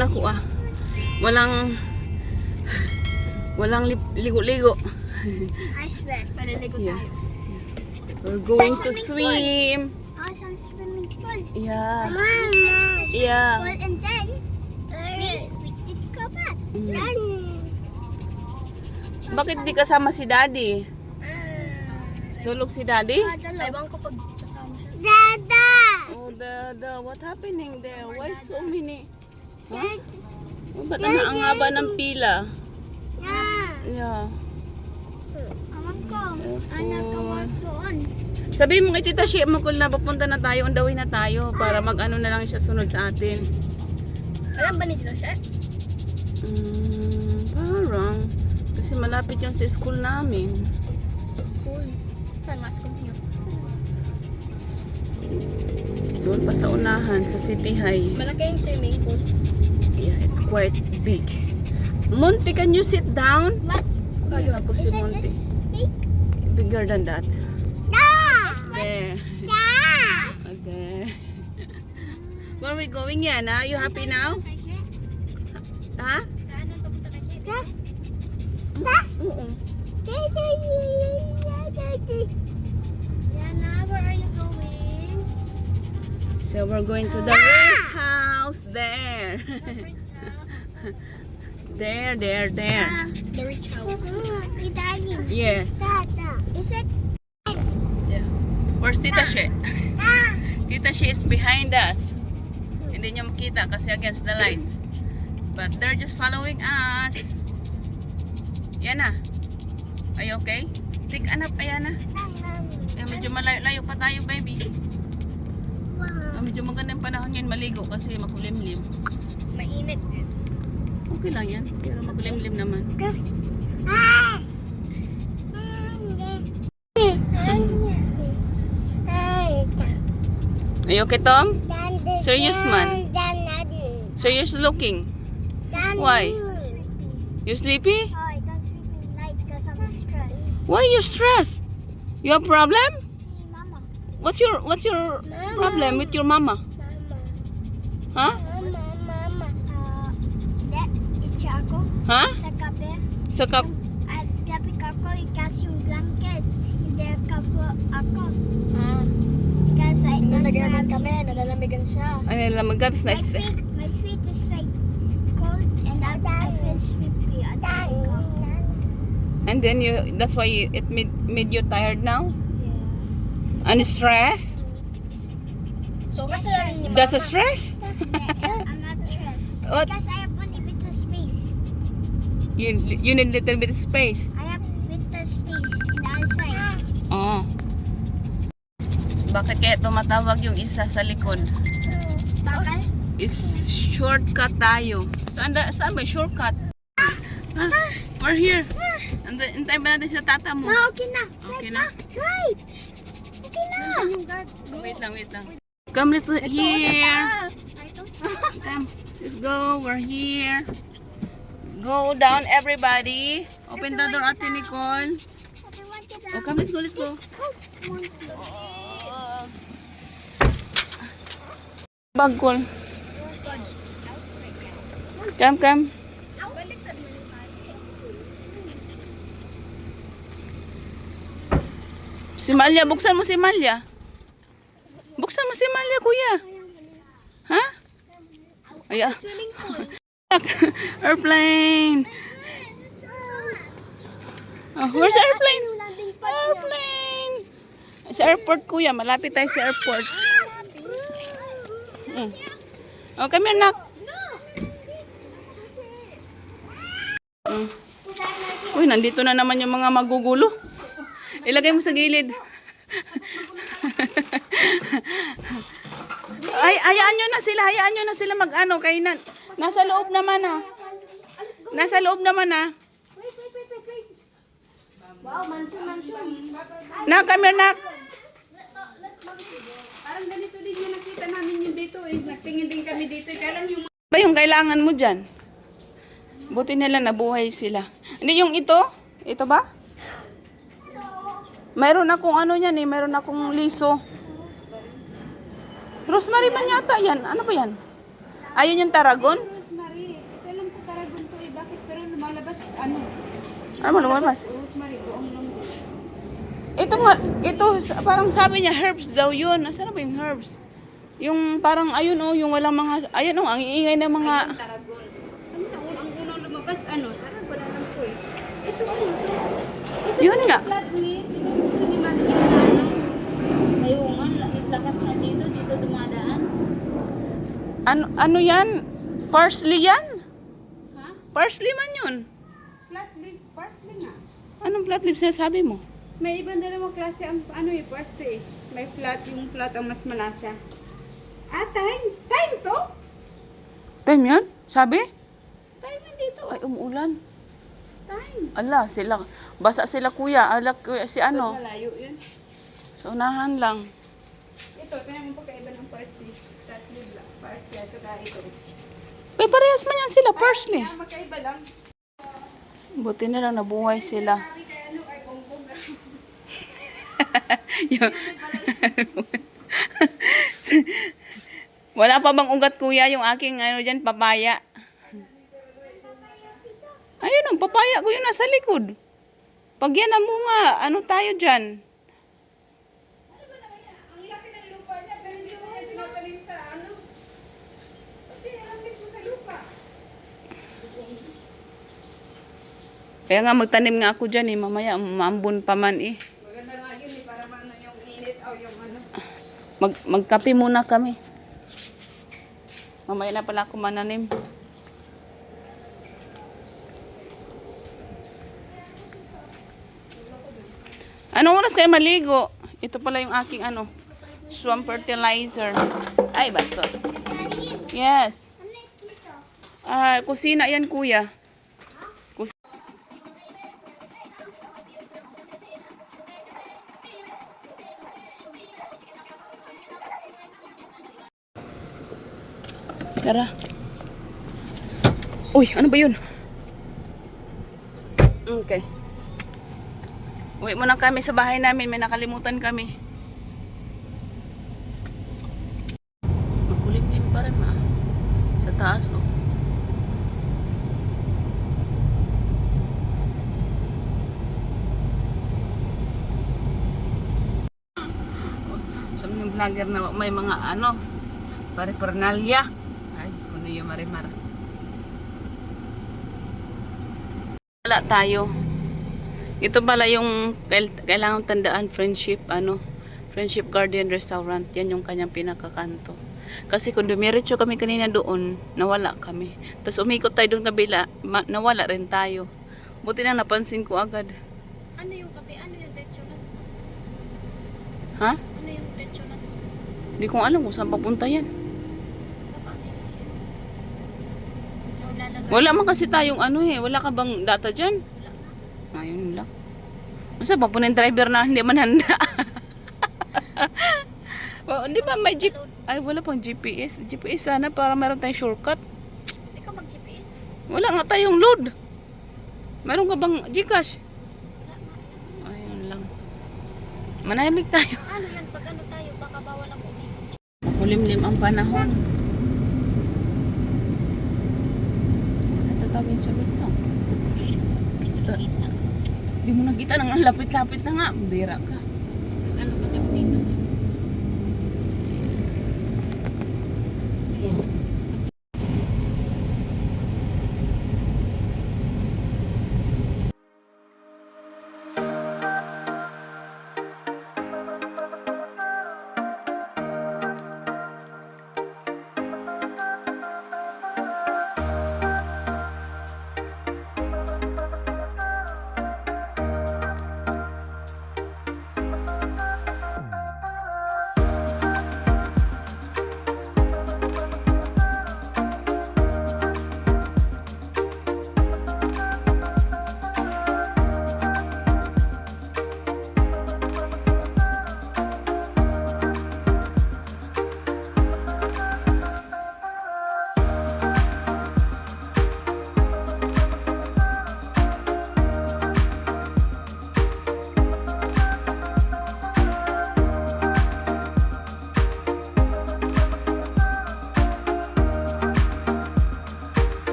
naman ako walang ligo-ligo. I sweat. Paliligo Yeah. tayo. We're going to swimming swim. Oh, some swimming pool. Yeah. Mama. Yeah. Pool and then we did go back. Then, Bakit di kasama si Daddy? Tulog si Daddy? Ewan ko pag kasama siya. Dada! Oh, Dada, what happening there? Why so many? Huh? Dada! Oh, ba't ang haba ng pila? Yeah. Awan ko. Ano tawag doon? Sabi mo kay Tita Shea Makul na papunta na tayo, on the way na tayo para mag-ano na lang siya sunod sa atin. Alam ba ni Tita Shea? Parang kasi malapit yung sa school namin. School. Saan nga school niyo? Doon pa sa unahan, sa City High. Malaki yung swimming pool. Yeah, it's quite big. Monty, can you sit down? What? Ay, ako si Is it Monty. this big? Bigger than that. No! There. Yeah! Okay. Where are we going, Yana? You happy now? Ha? Oo. Yana, where are you going? So we're going to the race house. There. There. The rich house. Yes. Is it? Yeah. Where's Tita Shea? Tita Shea is behind us. Hindi niya makita kasi against the light. But they're just following us. Yana, are you okay? Take an up, Yana. Medyo malayo pa tayo, baby. Medyo maganda yung panahon ngayon maligo kasi makulimlim. Mainit. Okay lang yan, pero makulimlim naman. Are you okay, Tom? Serious man? Serious looking? Why? You sleepy? Oh, I don't sleep at night because I'm stressed. Why you stressed? You have problem? See, Mama. What's your problem with your mama? Huh? Mama. That, it's ako. Huh? Sa kape. Sa kap At gabi ako ikas yung blanket. Hindi ako. Because Nagagamit kami, nalalamigan siya. ano lang magkatas na my feet is like cold and I feel sleepy. I don't go. and then that's why it made you tired now? Yeah. And stress? So, That's a stress? I'm not stressed. What? Because I have only bit of space. You need little bit of space. I have bit of space in the outside. Oo. Bakit kaya tumatawag yung isa sa likod? Bakal? Is shortcut tayo. Saan ba yung shortcut? Ha? We're here. Antay ba natin sa tata mo? Okay na. Okay na? Right. Okay na. Wait lang. Come, let's go here. Come, let's go. We're here. Go down, everybody. Open the door, Ate Nicole. Oh, come, let's go. Bagkol. Come. Si Malia, buksan mo si Malia. Buksan mo si Malia, kuya. Ha? Ayan. Airplane. Oh, where's the airplane? Airplane. Sa airport, kuya. Malapit tayo sa airport. Oh, come here, nak. Uy, nandito na naman yung mga magugulo. Ilagay mo sa gilid. Ay, hayaan nyo na sila mag-ano. Kaya nasa loob naman ah. Wow, mansion. Nak, come here, nak. Parang ganito din yung nakita namin yung dito eh. Nagtingin din kami dito. Kaya lang yung... Ba yung kailangan mo dyan? Buti nila nabuhay sila. Hindi yung ito? Ito ba? Mayroon akong ano yan eh. Mayroon akong liso. Rosemary man yata yan. Ano ba yan? Ayun yung tarragon? Ano mo lumabas? Rosemary, buong lang. Ito nga, ito, parang sabi niya, herbs daw yun. Nasaan ba yung herbs? Yung parang, ayun oh, yung walang mga, ayun oh, ang iingay ng mga, Ayun, Tarragon. Ano na, ang unang lumabas, ano? Tarragon, alam ko eh. Ito, ano to? yun nga. Flat ni, ito gusto ni Matthew na ano. Ayungan, lakas na dito, dito dumadaan. Ano yan? Parsley yan? Ha? Parsley man yun. Flat leaf, parsley nga. Anong flat leaf sinasabi mo? May iba na naman klase ang ano eh, parsley eh. May flat, yung flat ang mas malasa. Ah, thyme. Thyme to? Time yan? Sabi? Thyme dito. Ay, umuulan. Thyme. Ala, sila, basa sila kuya. Ala, kuya, si ano? Malayo yun. Sa unahan lang. Ito, kaya mo pagkaiba ng parsley. Flat leaf lang. Parsley at saka ito. Kay parehas man yan sila, parsley. Kaya magkaiba lang. Buti na lang nabuhay sila. Sabi kaya ano, ay bongbong na. Yung- Wala pa bang ugat kuya yung aking ano dyan, papaya? Ayun ang papaya ko yun nasa likod. Pag yan ang bunga, ano tayo dyan? Ang laki ng lupa niya, pero hindi mo niya tinatanim sa ano. Pati alam mismo sa lupa. Kaya nga magtanim nga ako dyan eh, mamaya maambon pa man eh. Maganda nga yun eh, para maano yung init o yung ano. Magkape muna kami. Mamaya na pala ako mananim. Anong oras kayo maligo? Ito pala yung aking ano, swamp fertilizer. Ay, bastos. Yes. Kusina yan kuya. Tara. Uy, ano ba yun? Okay. Uwi muna kami sa bahay namin. May nakalimutan kami. Makulimlim pa rin ma. Sa taas oh. Sabi ng vlogger na may mga ano, pare-pernalya. Ayos ko na yung marimar. Wala tayo. Ito pala yung kailangan tandaan, friendship, Friendship Garden Restaurant. Yan yung kanyang pinakakanto. Kasi kung dumiretso kami kanina doon, nawala kami. Tapos umikot tayo doon kabila, nawala rin tayo. Buti na napansin ko agad. Ano yung kape? Ano yung diretsyo na to? Ha? Ano yung diretsyo na to? Hindi ko alam kung saan papunta yan. Papakilis yun. O lalagay. Wala man kasi tayong wala ka bang data dyan? Wala na. Ayun lang. Masa papunin driver na hindi man handa. Well, di ba may ay wala pang GPS. GPS sana para meron tayong shortcut. Ikaw mag-GPS? Wala nga tayong load. Meron ka bang Gcash? Wala na. Ayun lang. Manahimik tayo. Ano yan? Pag ano tayo, baka bawal ang umikot. Makulimlim ang panahon. Tatawin siya lang. Kita. Di mo nakita nang lapit-lapit na nga. Bira ka. Pag ano pa sa dito sa... Ayan. Kasi...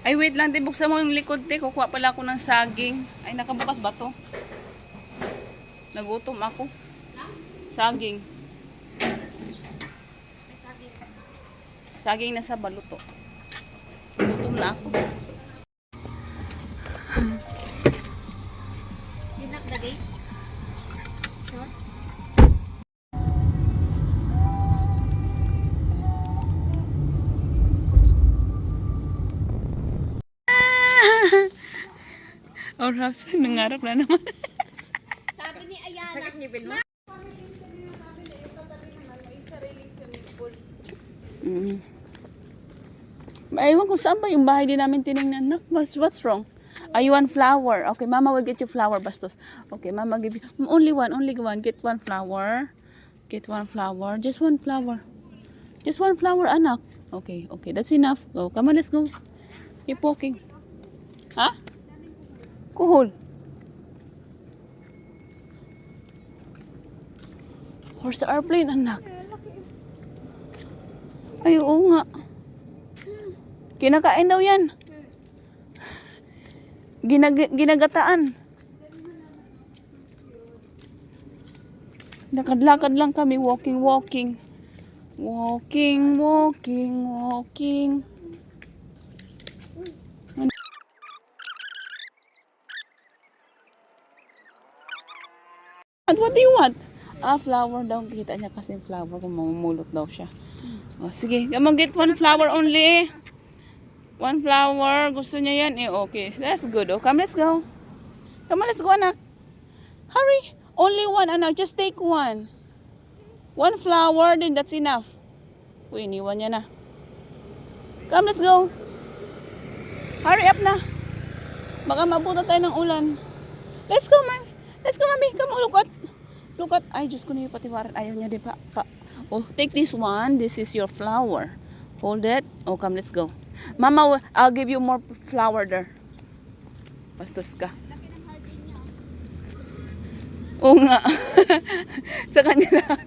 Ay, wait lang. Te, buksan mo yung likod, te. Kukuha pala ako ng saging. Ay, nakabukas ba to? Nagutom ako. Saging. Saging na sa baluto. Gutom na ako. Dinakdagay. Oh, Raps, nangarap na naman. Sabi ni Ayala. Sakit ngipin mo? Ewan kung saan ba yung bahay din namin tinignan. Nak, what's wrong? You want flower? Okay, Mama will get you flower, bastos. Okay, Mama give you only one. Get one flower. Get one flower. Just one flower. Just one flower, anak. Okay, that's enough. Oh, come on, let's go. Keep walking. Ha? Kuhol. Where's the airplane, anak? Ay, oo nga. Kinakain daw yan. Ginagataan. Lakad-lakad lang kami. Walking. What do you want? Flower daw. Kita niya kasi yung flower kung mamumulot daw siya. Oh, sige. Come on, get one flower only. One flower. Gusto niya yan. Okay. That's good. Oh, come, let's go. Come on, let's go, anak. Hurry. Only one, anak. Just take one. One flower, then that's enough. Uy, iniwan niya na. Come, let's go. Hurry up na. Baka mabuta tayo ng ulan. Let's go, man. Let's go, mami. Come on, look at. Ay, Diyos ko na yung patiwaran. Ayaw niya din pa. Oh, take this one. This is your flower. Hold it. Oh, come, let's go. Mama, I'll give you more flower there. Bastos ka. Oo nga. Sa kanya lahat.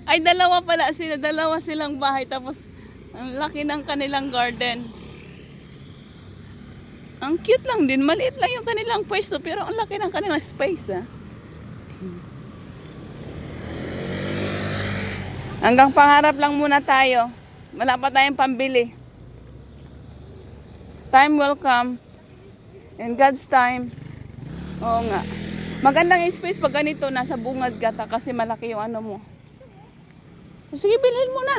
Ay, dalawa pala sila. Dalawa silang bahay. Tapos, ang laki ng kanilang garden. Ang cute lang din. Maliit lang yung kanilang pwesto. Pero ang laki ng kanilang space. Hanggang pangarap lang muna tayo. Wala pa tayong pambili. Time will come. In God's time. Oo nga. Magandang space pag ganito. Nasa bungad ka kasi malaki yung ano mo. Sige, bilhin mo na.